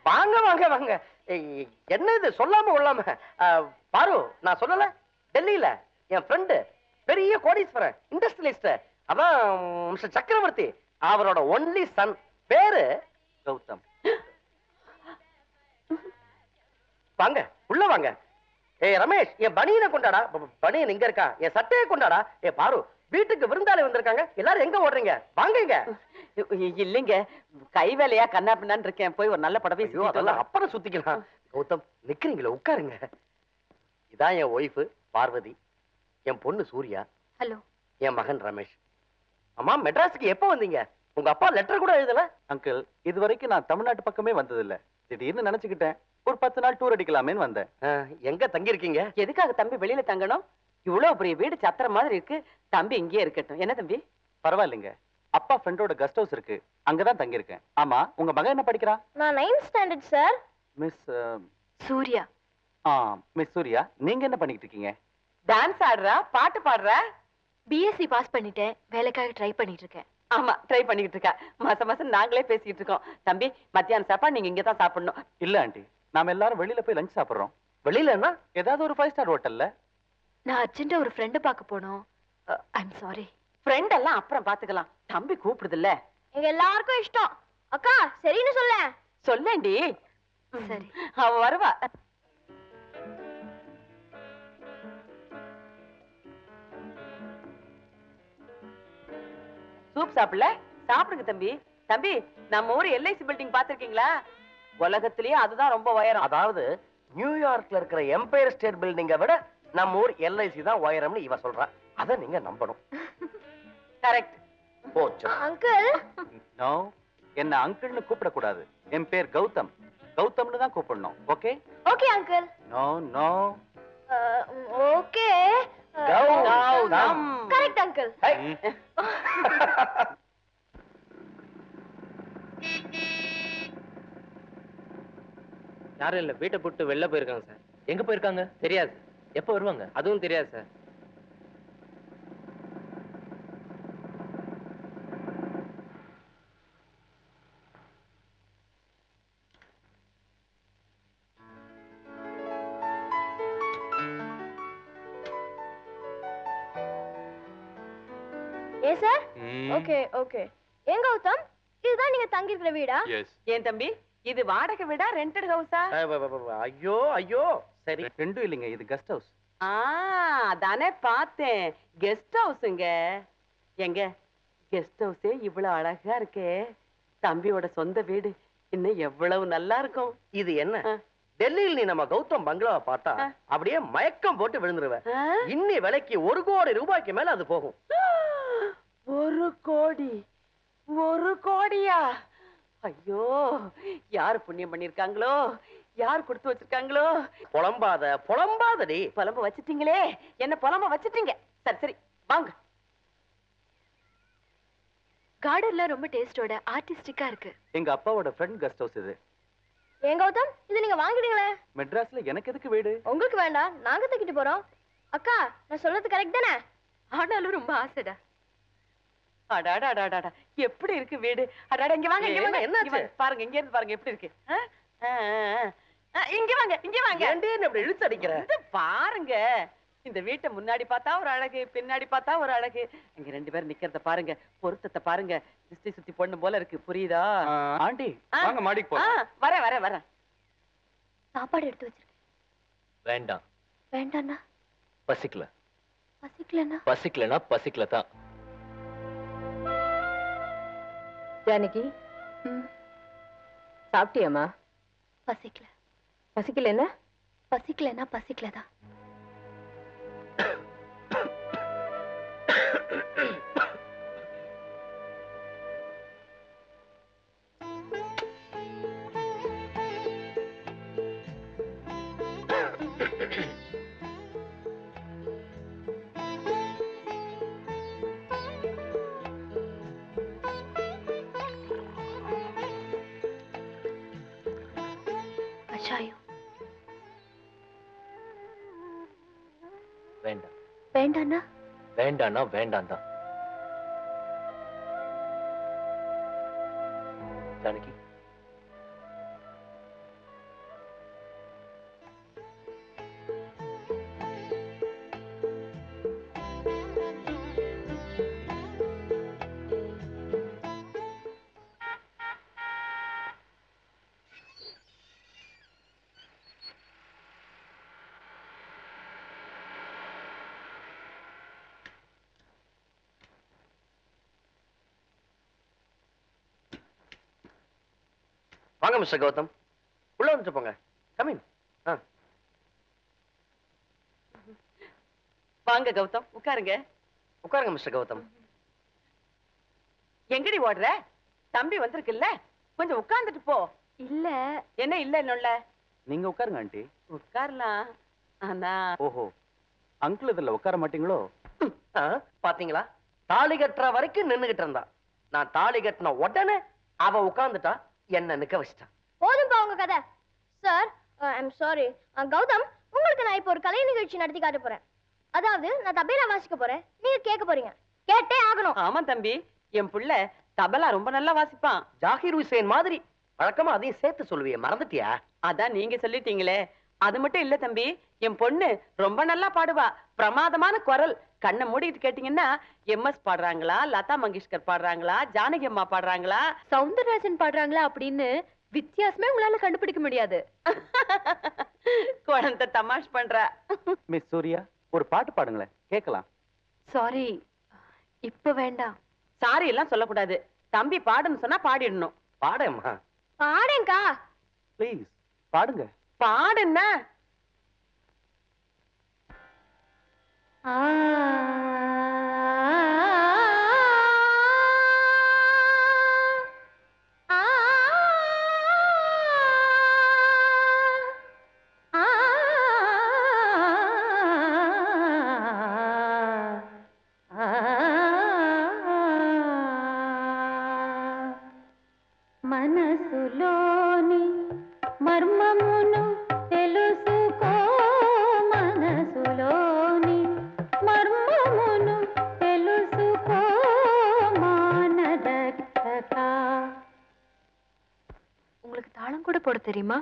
வாங்க வாங்க வாங்க. என்ன இது சொல்லாம கொள்ளாம? பாரு, நான் சொல்லல, டெல்லியில என் ஃப்ரெண்டு பெரிய கோடீஸ்வரன் இண்டஸ்ட்ரியலிஸ்ட், அதான் மிஸ்டர் சக்கரவர்த்தி, அவரோட ஒன்லி சன், பேரு கௌதம். வாங்க உள்ள வாங்க. ரமேஷ், என் பனியனை கொண்டாடா. பனியன் இங்க இருக்கா? என் சட்டையை கொண்டாடா. பாரு, வீட்டுக்கு விருந்தாளி வந்திருக்காங்க, எல்லாரும் எங்க ஓடுறீங்க? வாங்க. இல்லைங்க, கை வேலையா கண்ணா பின்னான்னு இருக்கேன், போய் ஒரு நல்ல படவை அப்புறம் சுத்திக்கலாம். கௌதம், நிக்கிறீங்களா? உட்காருங்க. இதான் என் ஒய்ஃபு பார்வதி, என் பொண்ணு சூர்யா. ஹலோ. என் மகன் ரமேஷ். அம்மா, மெட்ராஸுக்கு எப்போ வந்தீங்க? உங்க அப்பா லெட்டர் கூட எழுதல. அங்கிள், இது வரைக்கும் நான் தமிழ்நாட்டு பக்கமே வந்ததில்ல. திடீர்னு நினைச்சுக்கிட்டேன், ஒரு 10 நாள் டூர் அடிக்கலாமேன்னு வந்தேன். எங்க தங்கி இருக்கீங்க? எதுக்காக தம்பி வெளியில தங்கணும்? இவ்வளவு பெரிய வீடு சத்திர மாதிரி இருக்கு, தம்பி இங்கேயே இருக்கட்டும். என்ன தம்பி? பரவாயில்லைங்க, அப்பா ஃப்ரெண்டோட கெஸ்ட் ஹவுஸ் இருக்கு, அங்கதான் தங்கி இருக்கேன். ஆமா, உங்க மகன் என்ன படிக்கிறான்? நான் 9th standard sir. Miss Surya. Miss Surya, நீங்க என்ன பண்ணிட்டு இருக்கீங்க? டான்ஸ் ஆடுறா, பாட்டு பாடுறா? பிஎஸ்சி பாஸ் பண்ணிட்டேன், வேலைக்காக ட்ரை பண்ணிட்டு இருக்கேன். ஆமா, ட்ரை பண்ணிட்டு இருக்கா. மாசம் மாசம் நாங்களே பேசிட்டு இருக்கோம். தம்பி, மத்தியான சாப்பாடு நீங்க இங்க தான் சாப்பிடணும். இல்ல ஆண்டி, நாம எல்லாரும் வெளியில போய் லஞ்ச் சாப்பிடுறோம். வெளியிலன்னா ஏதாவது ஒரு 5 ஸ்டார் ஹோட்டல்ல. நான் அர்ஜென்ட்டா ஒரு ஃப்ரெண்ட் பார்க்க போனோம். I'm sorry. ஃப்ரெண்ட் எல்லாம் அப்புறம் பாத்துக்கலாம், தம்பி கூப்பிடுது இல்ல. எங்க எல்லாருக்கும் இஷ்டம். அக்கா சரின்னு சொல்ல. சொல்லேண்டி. சரி, அவ வருவா. சூப் சாப்பிடல? சாப்பிடுங்க தம்பி. தம்பி, நம்ம ஊர் எல்ஐசி பில்டிங் பாத்திருக்கீங்களா? உலகத்திலேயே அதுதான் ரொம்ப உயரம். அதாவது நியூயார்க்ல இருக்கிற எம்பயர் ஸ்டேட் பில்டிங்கை விட நம்ம ஊர் எல்ஐசி தான் உயரம்னு இவ சொல்றா. அத நீங்க நம்பணும். கரெக்ட். போச்சு. அங்கிள். நோ, என்ன அங்கிள்னு கூப்பிடக்கூடாது. என் பேர் கௌதம், கௌதம்னு தான் கூப்பிடணும். Okay? Okay uncle. No no. Okay. Gautam. Correct uncle. யாரும் இல்ல, வீட்டை போட்டு வெளில போயிருக்காங்க சார். எங்க போயிருக்காங்க? தெரியாது. எப்ப வருவாங்க? அதுவும் தெரியாது சார். ஏ சார். Okay okay. எங்க கௌதம், இதுதான் நீங்க தங்கி இருக்கிற வீடா? ஏன் தம்பி, இது வாடகை வீடா ரெண்டட் ஹவுஸா? ஐயோ ஐயோ. சரி, ரெண்டும் இல்லைங்க, இது கெஸ்ட் ஹவுஸ். அதானே பார்த்தேன், கெஸ்ட் ஹவுஸ்ங்க. எங்க கெஸ்ட் ஹவுஸே இவ்வளவு அழகா இருக்கே. தம்பியோட சொந்த வீடு இன்னும் எவ்வளவு நல்லா இருக்கும். இது என்ன? டெல்லியில் நீ நம்ம கௌதம் பங்களாவை பார்த்தா அப்படியே மயக்கம் போட்டு விழுந்துருவ. இன்னி விலைக்கு 1 கோடி ரூபாய்க்கு மேல அது போகும். 1 கோடி? 1 கோடியா? ஐயோ, யாரு புண்ணியம் பண்ணிருக்காங்களோ, யார் கொடுத்து வச்சிருக்காங்களோ. புலம்பாதடி. புலம்ப வச்சிட்டீங்களே, என்ன புலம்ப வச்சிட்டீங்க. சரி சரி, வாங்க. கார்டன்ல ரொம்ப டேஸ்டோட ஆர்டிஸ்டிக்கா இருக்கு. எங்க அப்பாவோட ஃப்ரெண்ட் கெஸ்ட் ஹவுஸ் இது. ஏன் கௌதம், இது நீங்க வாங்கிடுங்களே. மெட்ராஸ்ல எனக்கு எதுக்கு வீடு? உங்களுக்கு வேண்டாம், நாங்க தூக்கிட்டு போறோம். அக்கா, நான் சொல்றது கரெக்ட் தானே? ஆனாலும் ரொம்ப ஆசைடா. அடாடாடாடா, எப்படி இருக்கு வீடு? அடாடா, இங்க வாங்க, இங்க வாங்க. என்னாச்சு? பாருங்க, இங்க இருந்து பாருங்க எப்படி இருக்கு. இங்க வாங்க, இங்க வாங்க. ஏன்டே அப்படி இழுத்து அடிக்கிற? பாருங்க, இந்த வீட்டை முன்னாடி பார்த்தா ஒரு அழகு, பின்னாடி பார்த்தா ஒரு அழகு. இங்க 2 பேர் நிக்கிறத பாருங்க, பொருத்தத்தை பாருங்க. திருஷ்டி சுத்தி பொண்ணு போல இருக்கு, புரியுதா? ஆண்டி, வாங்க மாடிக்கு போலாம். வரேன். சாப்பாடு எடுத்து வச்சிருக்கேன். வேண்டாம். வேண்டாண்ணா. பசிக்கல. பசிக்கலண்ணா? பசிக்கல தான். ஜானகி, சாப்பிட்டியாமா? பசிக்கல. பசிக்கல என்ன? பசிக்கலன்னா பசிக்கலதான். வேண்டாம். வேண்டாண்ணா? வேண்டாம்னா வேண்டாம் தான். ஜானகி, வாங்க மிஸ்டர் கௌதம், உள்ள வந்துட்டு போங்க. கமின். வாங்க கௌதம், உட்காருங்க. உட்காருங்க மிஸ்டர் கௌதம். எங்கடி ஓடுற? தம்பி வந்திருக்குல்ல, கொஞ்சம் உட்கார்ந்துட்டு போ. இல்ல என்ன இல்ல இன்னொல்ல? நீங்க உட்காருங்க ஆண்டி. உட்காரலாம், ஆனா ஓஹோ, அங்கிள் இதுல உட்கார மாட்டீங்களோ? பாத்தீங்களா, தாலி கட்டுற வரைக்கும் நின்னுகிட்டு இருந்தா. நான் தாலி கட்டின உடனே அவ உட்கார்ந்துட்டா, என்ன நிக்க வச்சிட்டா. போதும்பா உங்க கதை. Sir, I'm sorry. கௌதம், உங்களுக்கு நான் இப்போ ஒரு கலை நிகழ்ச்சி நடத்தி காட்ட போறேன். அதாவது நான் தபேலா வாசிக்க போறேன், நீங்க கேட்க போறீங்க. கேட்டே ஆகணும். ஆமா தம்பி, என் புள்ள தபலா ரொம்ப நல்லா வாசிப்பான். ஜாகிர் ஹுசேன் மாதிரி வழக்கமா அதையும் சேர்த்து சொல்லுவிய, மறந்துட்டியா? அதான் நீங்க சொல்லிட்டீங்களே. அது மட்டும் இல்ல தம்பி, என் பொண்ணு ரொம்ப நல்லா பாடுவா. பிரமாதமான குரல். கண்ணை மூடிட்டு கேட்டீங்கன்னா எம்எஸ் பாடுறாங்களா, லதா மங்கேஷ்கர் பாடுறாங்களா, ஜானகி அம்மா பாடுறாங்களா, சவுந்தரராஜன் பாடுறாங்களா அப்படின்னு வித்தியாசமே உங்களால கண்டுபிடிக்க முடியாது. குழந்தை தமாஷ் பண்றா. மிஸ் சூர்யா, ஒரு பாட்டு பாடுங்களேன், கேட்கலாம். சாரி, இப்ப வேண்டாம். சாரி எல்லாம் சொல்லக்கூடாது. தம்பி பாடுன்னு சொன்னா பாடிடணும். பாடேம்மா. பாடேங்கா. ப்ளீஸ் பாடுங்க. பாடுன்னா మనసులోని మర్మమును తెలుసుకో, మనసులోని మర్మమును తెలుసుకో మానదక్షక. உங்களுக்கு தாளம் கூட போட தெரியுமா?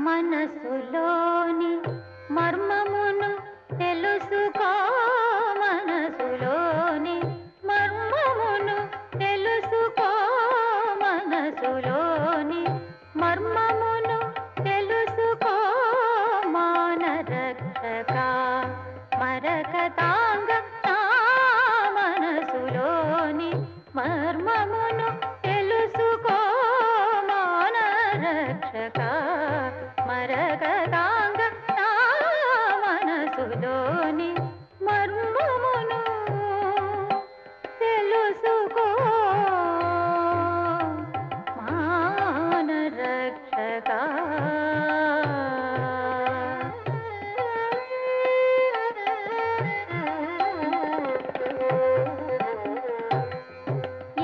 మనసులోని మర్మమును తెలుసుకో, మనసులోని మర్మమును తెలుసుకో, మనసులోని మర్మమును తెలుసుకో మానరక్షక. మరకతాంగ నా మనసులోని మర్మమును తెలుసుకో మానరక్షక. మరకతాంగ నా మనసులోని మర్మమును తెలుసుకో మానరక్షక.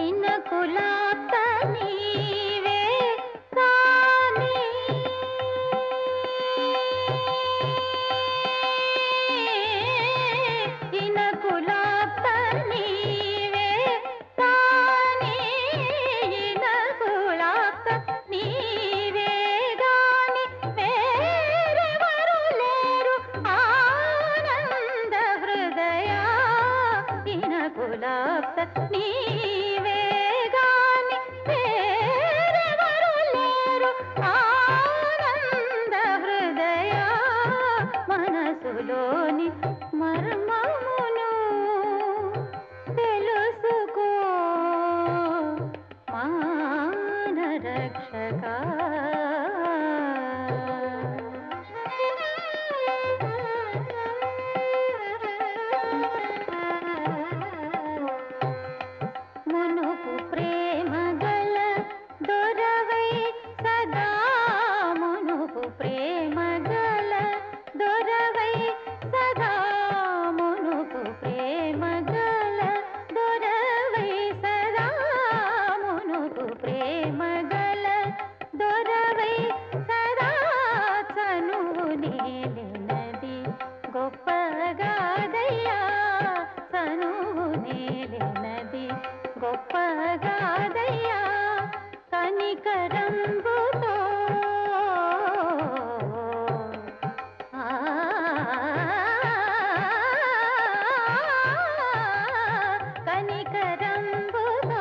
ఇనకులాత నీవే కాని, ఇనకులాత నీవే కాని, ఇనకులాత నీవే గాని వేరెవరు లేరు ఆనంద హృదయ. ఇనకులాత నీవే గాని వేరెవరు లేరు ఆనంద హృదయ. మనసులోని మర్మమును తెలుసుకో మానరక్షక. మునుపు ప్రేమ గల దొరవై సదా, మునుపు ప్రేమ గల దొరవై సదా, మునుపు ప్రేమ గల దొరవై సదా, మునుపు ప్రేమ గల దొరవై సదా. చనువు నేలినది గొప్పగాదయ్యా, చనువు నేలినది గొప్పగాదయ్యా. కనికరంబుతో కనికరంబుతో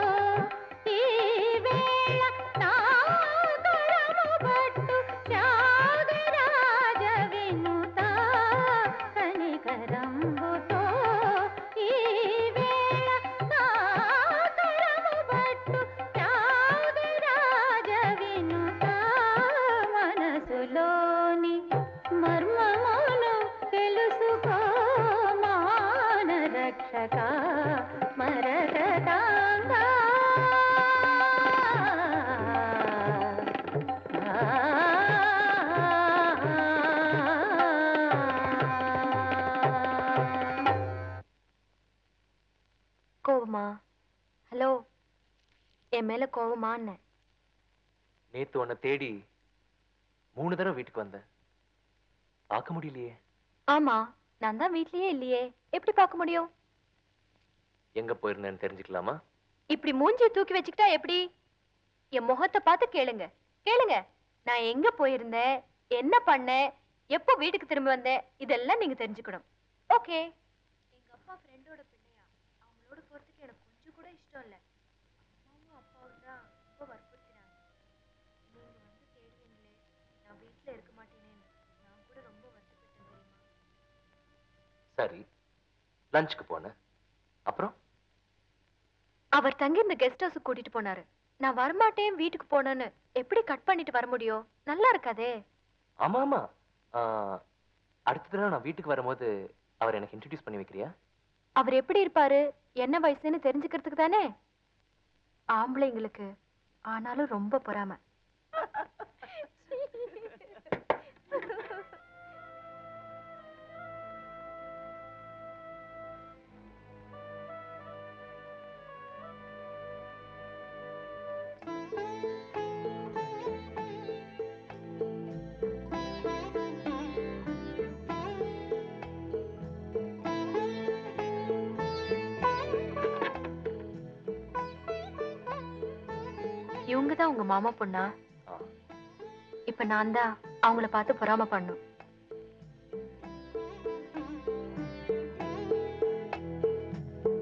என் மேல கோவமான்னு. நேத்து உன்னை தேடி 3 தடவை வீட்டுக்கு வந்தேன். பார்க்க முடியலையே. ஆமா, நான் தான் வீட்லயே இல்லையே, எப்படி பார்க்க முடியும்? எங்க போயிருந்தேன்னு தெரிஞ்சுக்கலாமா? இப்படி மூஞ்சியை தூக்கி வச்சுக்கிட்டா எப்படி? என் முகத்தை பார்த்து கேளுங்க. கேளுங்க, நான் எங்க போயிருந்தேன், என்ன பண்ணேன், எப்போ வீட்டுக்கு திரும்ப வந்தேன், இதெல்லாம் நீங்க தெரிஞ்சுக்கணும். ஓகே. எங்க அப்பா ஃப்ரெண்டோட பிள்ளையா, அவங்களோட போறதுக்கு எனக்கு கொஞ்சம் கூட இஷ்டம் இல்ல. அம்மாவும் அப்பாவும் தான் ரொம்ப வற்புறுத்தினாங்க. நீங்க வந்து தேடுவீங்களே, நான் வீட்டுல இருக்க மாட்டேனேன்னு நான் கூட ரொம்ப வருத்தப்பட்டேன் தெரியுமா? சரி, லஞ்சுக்கு போனேன். அப்புறம் அவர் தங்கி இந்த கெஸ்ட் ஹவுஸ் கூட்டிட்டு போனாரு. நான் வரமாட்டேன் வீட்டுக்கு போனேன்னு எப்படி கட் பண்ணிட்டு வர முடியும்? நல்லா இருக்காதே. ஆமா ஆமா. அடுத்த தடவை நான் வீட்டுக்கு வரும்போது அவர் எனக்கு இன்ட்ரடியூஸ் பண்ணி வைக்கிறியா? அவர் எப்படி இருப்பாரு, என்ன வயசுன்னு தெரிஞ்சுக்கிறதுக்கு தானே. ஆம்பளைங்களுக்கு ஆனாலும் ரொம்ப பொறாமை. இவங்க தான் உங்க மாமா பொண்ணா? ஆ. இப்ப நான் தான் அவங்கள பார்த்து பொறாம பண்ணும்.